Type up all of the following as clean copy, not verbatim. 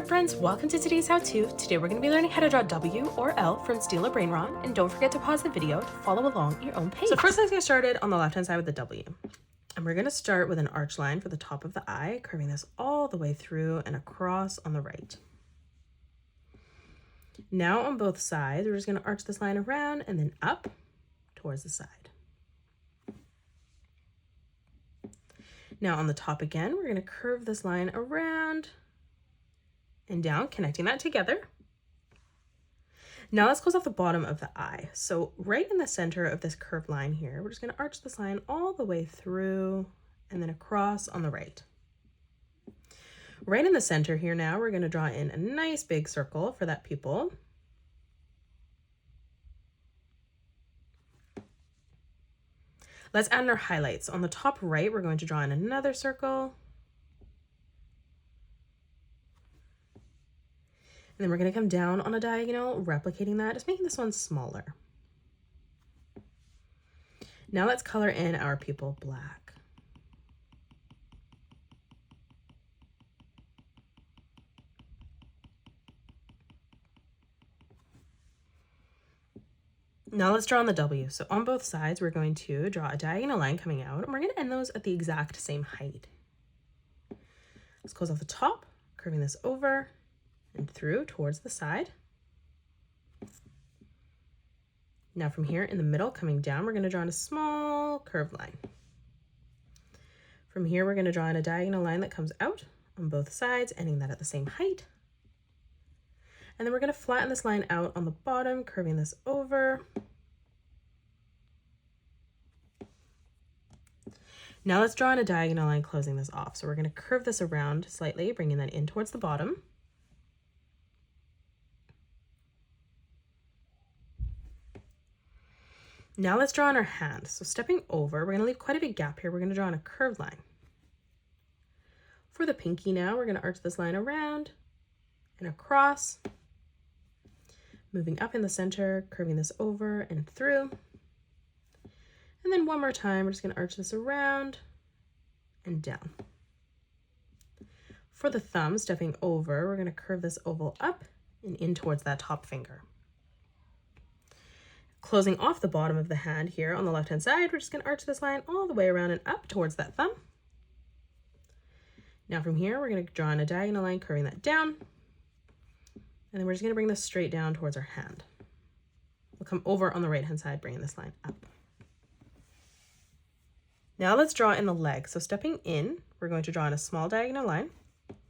up, friends? Welcome to today's how-to. Today we're going to be learning how to draw W or L from steel or Brainrot, and don't forget to pause the video to follow along at your own pace. So first, let's get started on the left-hand side with the W. And we're going to start with an arch line for the top of the eye, curving this all the way through and across on the right. Now on both sides, we're just going to arch this line around and then up towards the side. Now on the top again, we're going to curve this line around and down, connecting that together. Now let's close off the bottom of the eye. So right in the center of this curved line here, we're just going to arch this line all the way through and then across on the right. Right in the center here now, we're going to draw in a nice big circle for that pupil. Let's add in our highlights. On the top right, we're going to draw in another circle. And then we're going to come down on a diagonal, replicating that, just making this one smaller. Now let's color in our pupil black. Now let's draw on the W. So on both sides, we're going to draw a diagonal line coming out, and we're going to end those at the exact same height. Let's close off the top, curving this over and through towards the side. Now from here in the middle, coming down, we're going to draw in a small curved line. From here, we're going to draw in a diagonal line that comes out on both sides, ending that at the same height. And then we're going to flatten this line out on the bottom, curving this over. Now let's draw in a diagonal line closing this off. So we're going to curve this around slightly, bringing that in towards the bottom. Now let's draw on our hand. So stepping over, we're going to leave quite a big gap here. We're going to draw on a curved line. For the pinky now, we're going to arch this line around and across, moving up in the center, curving this over and through. And then one more time, we're just going to arch this around and down. For the thumb, stepping over, we're going to curve this oval up and in towards that top finger. Closing off the bottom of the hand here on the left-hand side, we're just going to arch this line all the way around and up towards that thumb. Now from here, we're going to draw in a diagonal line, curving that down. And then we're just going to bring this straight down towards our hand. We'll come over on the right-hand side, bringing this line up. Now let's draw in the leg. So stepping in, we're going to draw in a small diagonal line.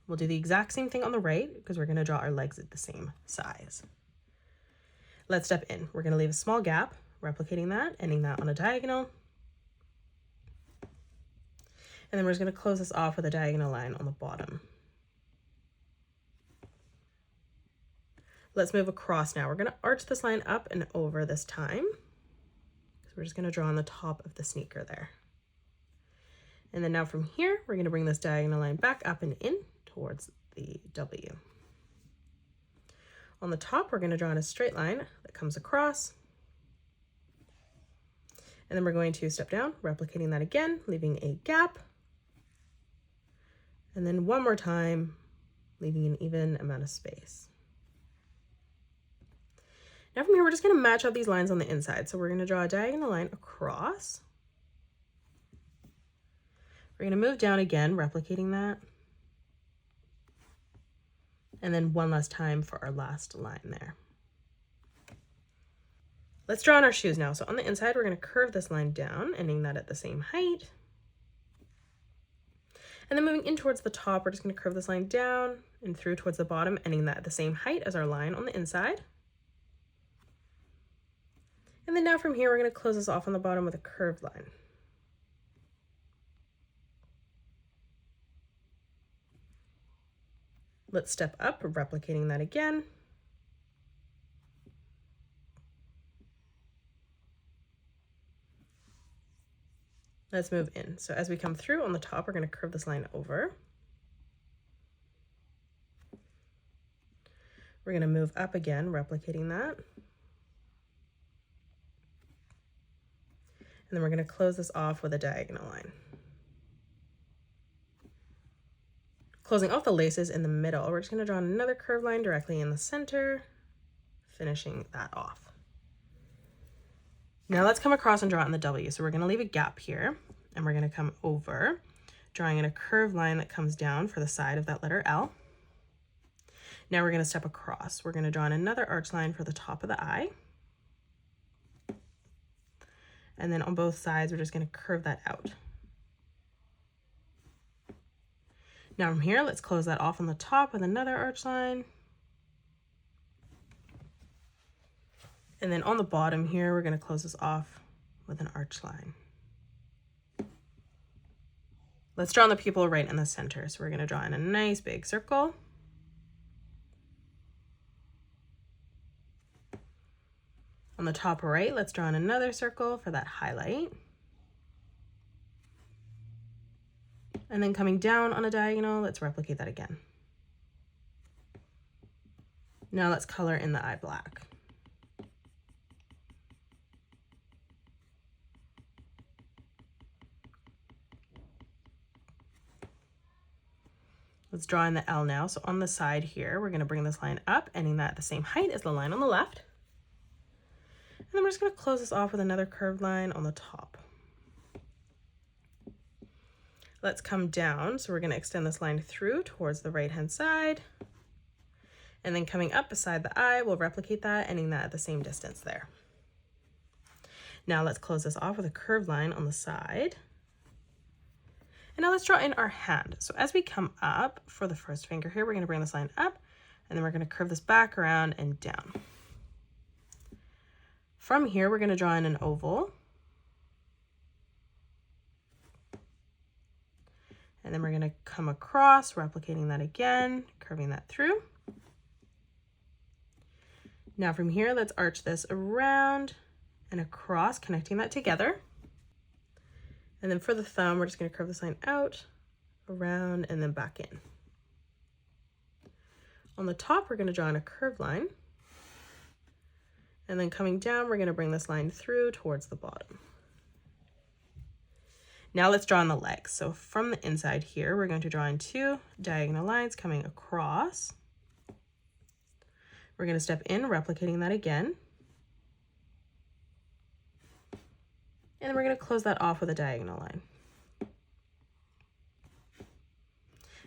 We'll do the exact same thing on the right because we're going to draw our legs at the same size. Let's step in. We're going to leave a small gap, replicating that, ending that on a diagonal. And then we're just going to close this off with a diagonal line on the bottom. Let's move across now. We're going to arch this line up and over this time. So we're just going to draw on the top of the sneaker there. And then now from here, we're going to bring this diagonal line back up and in towards the W. On the top, we're going to draw in a straight line that comes across. And then we're going to step down, replicating that again, leaving a gap. And then one more time, leaving an even amount of space. Now from here, we're just going to match out these lines on the inside. So we're going to draw a diagonal line across. We're going to move down again, replicating that. And then one last time for our last line there. Let's draw on our shoes now. So on the inside, we're going to curve this line down, ending that at the same height. And then moving in towards the top, we're just going to curve this line down and through towards the bottom, ending that at the same height as our line on the inside. And then now from here, we're going to close this off on the bottom with a curved line. Let's step up, replicating that again. Let's move in. So as we come through on the top, we're going to curve this line over. We're going to move up again, replicating that. And then we're going to close this off with a diagonal line. Closing off the laces in the middle, we're just going to draw another curved line directly in the center, finishing that off. Now let's come across and draw it in the W. So we're going to leave a gap here, and we're going to come over, drawing in a curved line that comes down for the side of that letter L. Now we're going to step across. We're going to draw in another arch line for the top of the I. And then on both sides, we're just going to curve that out. Now from here, let's close that off on the top with another arch line. And then on the bottom here, we're going to close this off with an arch line. Let's draw the pupil right in the center. So we're going to draw in a nice big circle. On the top right, let's draw in another circle for that highlight. And then coming down on a diagonal, let's replicate that again. Now let's color in the eye black. Let's draw in the L now. So on the side here, we're going to bring this line up, ending that at the same height as the line on the left. And then we're just going to close this off with another curved line on the top. Let's come down. So we're going to extend this line through towards the right-hand side. And then coming up beside the eye, we'll replicate that, ending that at the same distance there. Now let's close this off with a curved line on the side. And now let's draw in our hand. So as we come up for the first finger here, we're going to bring this line up, and then we're going to curve this back around and down. From here, we're going to draw in an oval. And then we're going to come across, replicating that again, curving that through. Now from here, let's arch this around and across, connecting that together. And then for the thumb, we're just going to curve this line out, around, and then back in. On the top, we're going to draw in a curved line. And then coming down, we're going to bring this line through towards the bottom. Now let's draw in the legs. So from the inside here, we're going to draw in two diagonal lines coming across. We're going to step in, replicating that again. And then we're going to close that off with a diagonal line.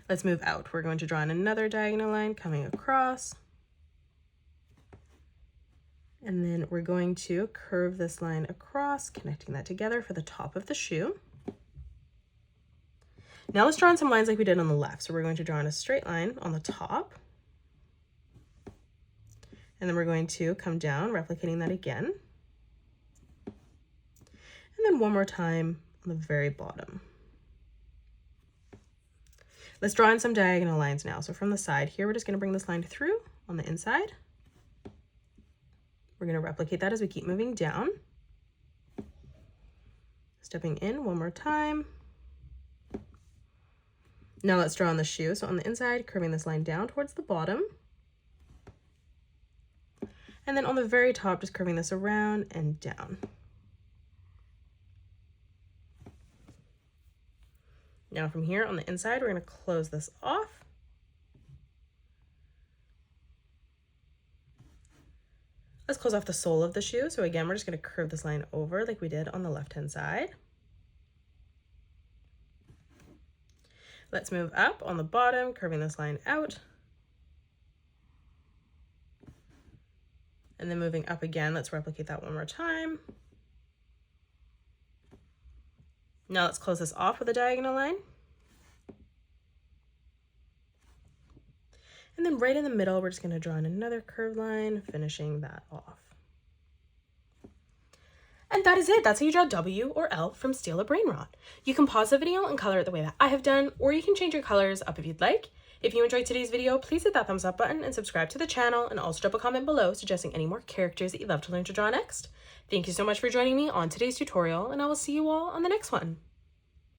Let's move out. We're going to draw in another diagonal line coming across. And then we're going to curve this line across, connecting that together for the top of the shoe. Now let's draw in some lines like we did on the left. So we're going to draw in a straight line on the top. And then we're going to come down, replicating that again. And then one more time on the very bottom. Let's draw in some diagonal lines now. So from the side here, we're just going to bring this line through on the inside. We're going to replicate that as we keep moving down. Stepping in one more time. Now let's draw on the shoe. So on the inside, curving this line down towards the bottom. And then on the very top, just curving this around and down. Now from here on the inside, we're going to close this off. Let's close off the sole of the shoe. So again, we're just going to curve this line over like we did on the left-hand side. Let's move up on the bottom, curving this line out. And then moving up again, let's replicate that one more time. Now let's close this off with a diagonal line. And then right in the middle, we're just going to draw in another curved line, finishing that off. And that is it. That's how you draw W or L from steel or Brainrot. You can pause the video and color it the way that I have done, or you can change your colors up if you'd like. If you enjoyed today's video, please hit that thumbs up button and subscribe to the channel, and also drop a comment below suggesting any more characters that you'd love to learn to draw next. Thank you so much for joining me on today's tutorial, and I will see you all on the next one.